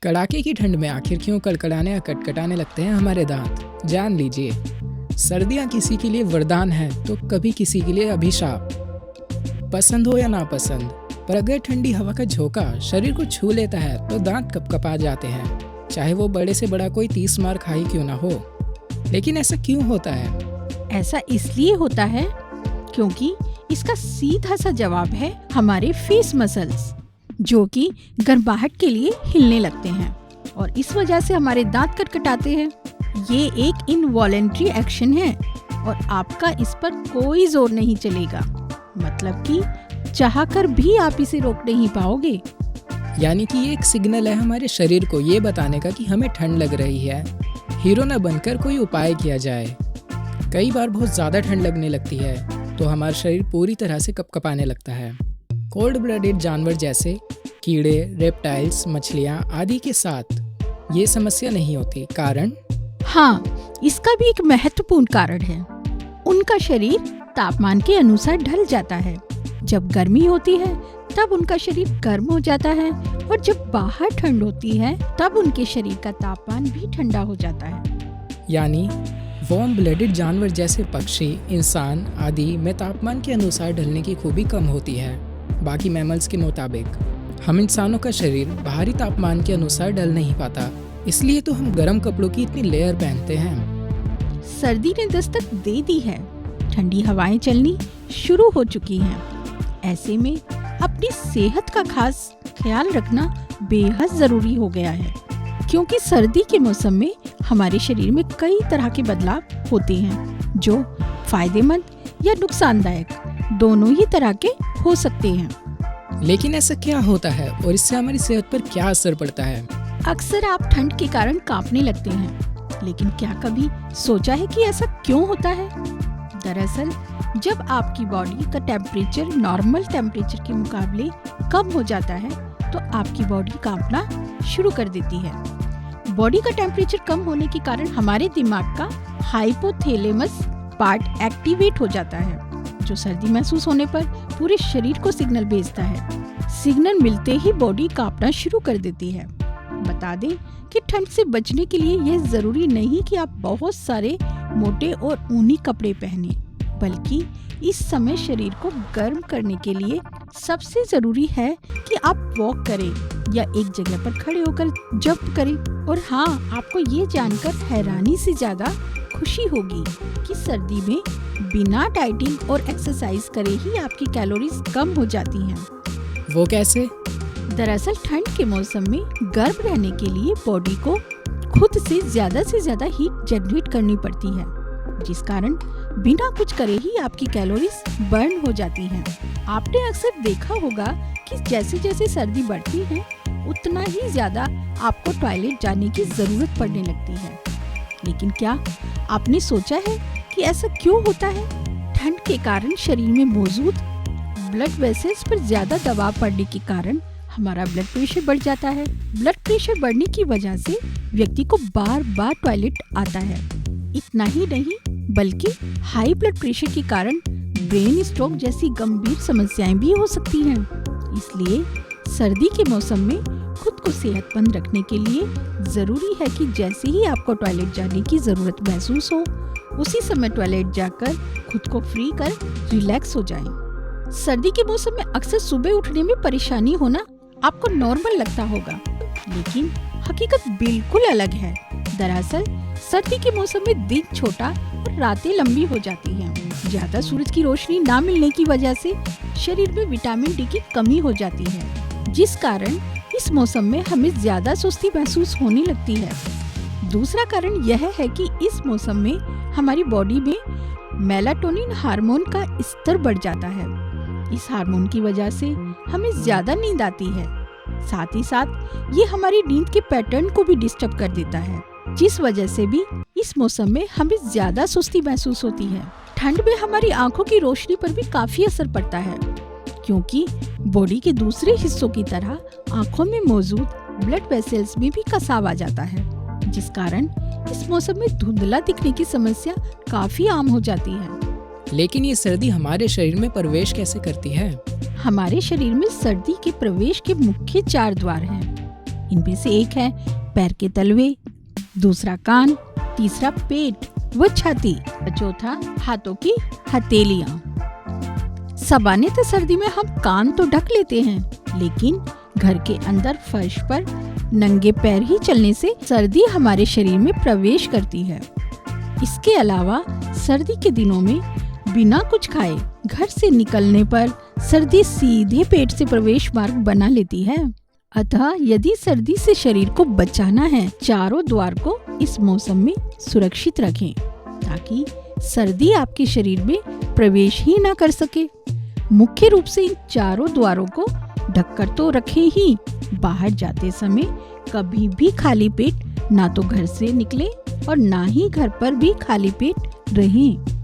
कड़ाके की ठंड में आखिर क्यों कड़कड़ाने या कटकटाने लगते हैं हमारे दांत? जान लीजिए। सर्दियाँ किसी के लिए वरदान है तो कभी किसी के लिए अभिशाप। पसंद हो या नापसंद, पर अगर ठंडी हवा का झोंका शरीर को छू लेता है तो दांत कपकपा जाते हैं, चाहे वो बड़े से बड़ा कोई 30 मार खाई क्यों ना हो। लेकिन ऐसा क्यों होता है? ऐसा इसलिए होता है क्योंकि इसका सीधा सा जवाब है हमारे फेस मसल्स, जो कि गर्माहट के लिए हिलने लगते हैं और इस वजह से हमारे दांत कटकटाते हैं। ये एक इनवॉलेंट्री एक्शन है और आपका इस पर कोई जोर नहीं चलेगा, मतलब कि चाहकर भी आप इसे रोक नहीं पाओगे। यानी कि ये एक सिग्नल है हमारे शरीर को ये बताने का कि हमें ठंड लग रही है। हीरो न बनकर कोई उपाय किया जाए। कई बार बहुत ज़्यादा ठंड लगने लगती है तो हमारा शरीर पूरी तरह से कपकपाने लगता है। कोल्ड ब्लडेड जानवर जैसे कीड़े, रेप्टाइल्स, मछलियाँ आदि के साथ ये समस्या नहीं होती। कारण? हाँ, इसका भी एक महत्वपूर्ण कारण है। उनका शरीर तापमान के अनुसार ढल जाता है। जब गर्मी होती है तब उनका शरीर गर्म हो जाता है और जब बाहर ठंड होती है तब उनके शरीर का तापमान भी ठंडा हो जाता है। यानी वार्म ब्लडेड जानवर जैसे पक्षी, इंसान आदि में तापमान के अनुसार ढलने की खूबी कम होती है। बाकी मैमल्स के मुताबिक हम इंसानों का शरीर बाहरी तापमान के अनुसार ढल नहीं पाता, इसलिए तो हम गर्म कपड़ों की इतनी लेयर पहनते हैं। सर्दी ने दस्तक दे दी है, ठंडी हवाएं चलनी शुरू हो चुकी हैं। ऐसे में अपनी सेहत का खास ख्याल रखना बेहद जरूरी हो गया है, क्योंकि सर्दी के मौसम में हमारे शरीर में कई तरह के बदलाव होते हैं जो फायदेमंद या नुकसानदायक दोनों ही तरह के हो सकते हैं। लेकिन ऐसा क्या होता है और इससे हमारी सेहत पर क्या असर पड़ता है? अक्सर आप ठंड के कारण कांपने लगते हैं, लेकिन क्या कभी सोचा है कि ऐसा क्यों होता है? दरअसल जब आपकी बॉडी का टेम्परेचर नॉर्मल टेम्परेचर के मुकाबले कम हो जाता है तो आपकी बॉडी कांपना शुरू कर देती है। बॉडी का टेम्परेचर कम होने के कारण हमारे दिमाग का हाइपोथैलेमस पार्ट एक्टिवेट हो जाता है, जो सर्दी महसूस होने पर पूरे शरीर को सिग्नल भेजता है। सिग्नल मिलते ही बॉडी कांपना शुरू कर देती है। बता दें कि ठंड से बचने के लिए यह जरूरी नहीं कि आप बहुत सारे मोटे और ऊनी कपड़े पहने, बल्कि इस समय शरीर को गर्म करने के लिए सबसे जरूरी है कि आप वॉक करें या एक जगह पर खड़े होकर जंप करें। और हाँ, आपको ये जानकर हैरानी से ज्यादा खुशी होगी कि सर्दी में बिना डाइटिंग और एक्सरसाइज करे ही आपकी कैलोरीज कम हो जाती हैं। वो कैसे? दरअसल ठंड के मौसम में गर्म रहने के लिए बॉडी को खुद से ज्यादा हीट जनरेट करनी पड़ती है, जिस कारण बिना कुछ करे ही आपकी कैलोरीज बर्न हो जाती हैं। आपने अक्सर देखा होगा कि जैसे जैसे सर्दी बढ़ती है उतना ही ज्यादा आपको टॉयलेट जाने की जरूरत पड़ने लगती है। लेकिन क्या आपने सोचा है कि ऐसा क्यों होता है? ठंड के कारण शरीर में मौजूद ब्लड वेसल्स पर ज्यादा दबाव पड़ने के कारण हमारा ब्लड प्रेशर बढ़ जाता है। ब्लड प्रेशर बढ़ने की वजह से व्यक्ति को बार बार टॉयलेट आता है। इतना ही नहीं, बल्कि हाई ब्लड प्रेशर के कारण ब्रेन स्ट्रोक जैसी गंभीर समस्याएं भी हो सकती हैं। इसलिए सर्दी के मौसम में खुद को सेहतमंद रखने के लिए जरूरी है कि जैसे ही आपको टॉयलेट जाने की जरूरत महसूस हो, उसी समय टॉयलेट जाकर खुद को फ्री कर रिलैक्स हो जाएं। सर्दी के मौसम में अक्सर सुबह उठने में परेशानी होना आपको नॉर्मल लगता होगा, लेकिन हकीकत बिल्कुल अलग है। दरअसल सर्दी के मौसम में दिन छोटा और रातें लंबी हो जाती हैं। ज्यादा सूरज की रोशनी ना मिलने की वजह से शरीर में विटामिन डी की कमी हो जाती है, जिस कारण इस मौसम में हमें ज्यादा सुस्ती महसूस होने लगती है। दूसरा कारण यह है कि इस मौसम में हमारी बॉडी में मेलाटोनिन हार्मोन का स्तर बढ़ जाता है। इस हार्मोन की वजह से हमें ज्यादा नींद आती है। साथ ही साथ ये हमारी नींद के पैटर्न को भी डिस्टर्ब कर देता है, जिस वजह से भी इस मौसम में हमें ज्यादा सुस्ती महसूस होती है। ठंड में हमारी आंखों की रोशनी पर भी काफी असर पड़ता है, क्योंकि बॉडी के दूसरे हिस्सों की तरह आंखों में मौजूद ब्लड वेसल्स में भी कसाव आ जाता है, जिस कारण इस मौसम में धुंधला दिखने की समस्या काफी आम हो जाती है। लेकिन ये सर्दी हमारे शरीर में प्रवेश कैसे करती है? हमारे शरीर में सर्दी के प्रवेश के मुख्य 4 द्वार हैं। इनमें से एक है पैर के तलवे, दूसरा कान, तीसरा पेट व छाती, चौथा हाथों की हथेलियां। सामान्यतः सर्दी में हम कान तो ढक लेते हैं, लेकिन घर के अंदर फर्श पर नंगे पैर ही चलने से सर्दी हमारे शरीर में प्रवेश करती है। इसके अलावा सर्दी के दिनों में बिना कुछ खाए घर से निकलने पर सर्दी सीधे पेट से प्रवेश मार्ग बना लेती है। अतः यदि सर्दी से शरीर को बचाना है, चारों द्वार को इस मौसम में सुरक्षित रखें ताकि सर्दी आपके शरीर में प्रवेश ही ना कर सके। मुख्य रूप से इन चारों द्वारों को ढककर तो रखें ही, बाहर जाते समय कभी भी खाली पेट ना तो घर से निकले और ना ही घर पर भी खाली पेट रहें।